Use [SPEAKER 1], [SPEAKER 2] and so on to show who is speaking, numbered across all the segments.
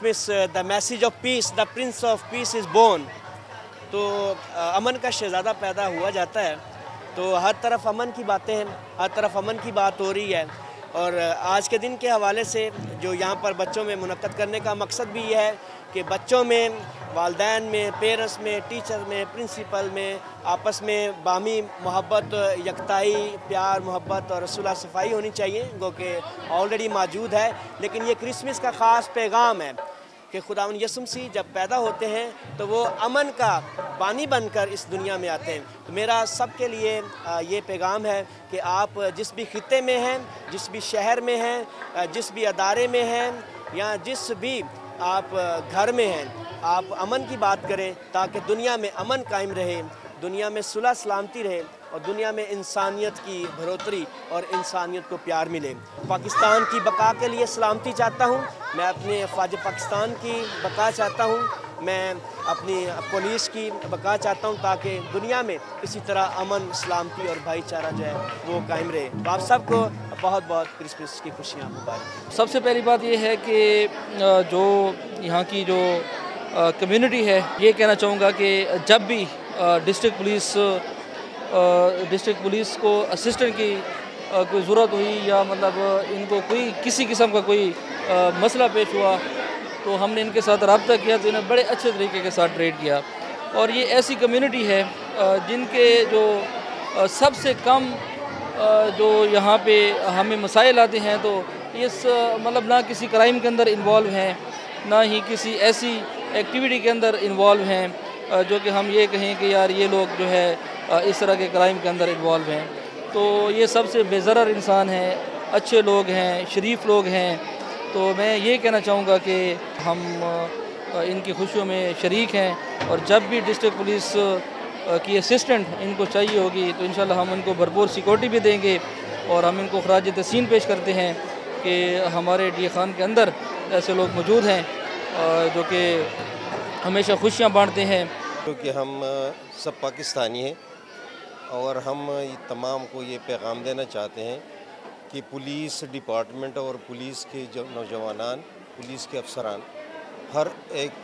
[SPEAKER 1] Christmas the message of peace, the prince of peace is born. तो अमन का शहज़ादा पैदा हुआ जाता है। तो हर तरफ अमन की बातें हैं, हर तरफ अमन की बात हो रही है। और आज के दिन के हवाले से जो यहाँ पर बच्चों में मुनक्कद करने का मकसद भी यह है कि बच्चों में, वालदैन में, पेरेंट्स में, टीचर में, प्रिंसिपल में आपस में बामी मोहब्बत, यकताई, प्यार, मोहब्बत और सुलह सफ़ाई होनी चाहिए, जो कि ऑलरेडी मौजूद है। लेकिन ये क्रिसमस का ख़ास पैगाम है कि खुदावंद यीशु मसीह जब पैदा होते हैं तो वो अमन का बानी बनकर इस दुनिया में आते हैं। तो मेरा सबके लिए ये पैगाम है कि आप जिस भी खित्ते में हैं, जिस भी शहर में हैं, जिस भी अदारे में हैं या जिस भी आप घर में हैं, आप अमन की बात करें ताकि दुनिया में अमन कायम रहे, दुनिया में सुलह सलामती रहे और दुनिया में इंसानियत की बढ़ोतरी और इंसानियत को प्यार मिले। पाकिस्तान की बका के लिए सलामती चाहता हूँ, मैं अपने फ़ौज पाकिस्तान की बका चाहता हूँ, मैं अपनी पुलिस की बका चाहता हूँ ताकि दुनिया में इसी तरह अमन, सलामती और भाईचारा जो है वो कायम रहे। तो आप सबको बहुत बहुत क्रिसमस की खुशियाँ मुबारक।
[SPEAKER 2] सबसे पहली बात ये है कि जो यहाँ की जो कम्युनिटी है, ये कहना चाहूँगा कि जब भी डिस्ट्रिक्ट पुलिस को असिस्टेंट की कोई ज़रूरत हुई या मतलब इनको कोई किसी किस्म का कोई मसला पेश हुआ तो हमने इनके साथ रब्ता किया, तो इन्हें बड़े अच्छे तरीके के साथ ट्रीट किया। और ये ऐसी कम्युनिटी है जिनके जो सबसे कम जो यहाँ पे हमें मसाइल आते हैं तो इस मतलब ना किसी क्राइम के अंदर इन्वॉल्व हैं, ना ही किसी ऐसी एक्टिविटी के अंदर इन्वॉल्व हैं जो कि हम ये कहें कि यार ये लोग जो है इस तरह के क्राइम के अंदर इन्वॉल्व हैं। तो ये सबसे बेज़रर इंसान हैं, अच्छे लोग हैं, शरीफ लोग हैं। तो मैं ये कहना चाहूँगा कि हम इनकी खुशियों में शरीक हैं और जब भी डिस्ट्रिक्ट पुलिस की असिस्टेंट इनको चाहिए होगी तो इंशाल्लाह हम इनको भरपूर सिक्योरिटी भी देंगे। और हम इनको खराज तहसीन पेश करते हैं कि हमारे डी खान के अंदर ऐसे लोग मौजूद हैं जो कि हमेशा खुशियाँ बांटते हैं।
[SPEAKER 3] क्योंकि हम सब पाकिस्तानी हैं और हम तमाम को ये पैगाम देना चाहते हैं कि पुलिस डिपार्टमेंट और पुलिस के जो नौजवान, पुलिस के अफसरान हर एक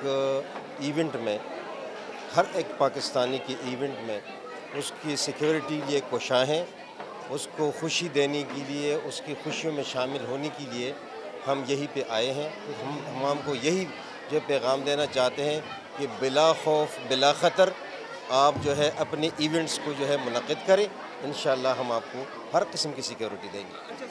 [SPEAKER 3] इवेंट में, हर एक पाकिस्तानी के इवेंट में उसकी सिक्योरिटी लिए कोशां हैं, उसको खुशी देने के लिए, उसकी खुशियों में शामिल होने के लिए हम यहीं पे आए हैं। तो हम तमाम को यही जो पैगाम देना चाहते हैं कि बिला खौफ बिला ख़तर आप जो है अपने इवेंट्स को जो है मुनक़्क़िद करें। इंशाअल्लाह हम आपको हर किस्म की सिक्योरिटी देंगे।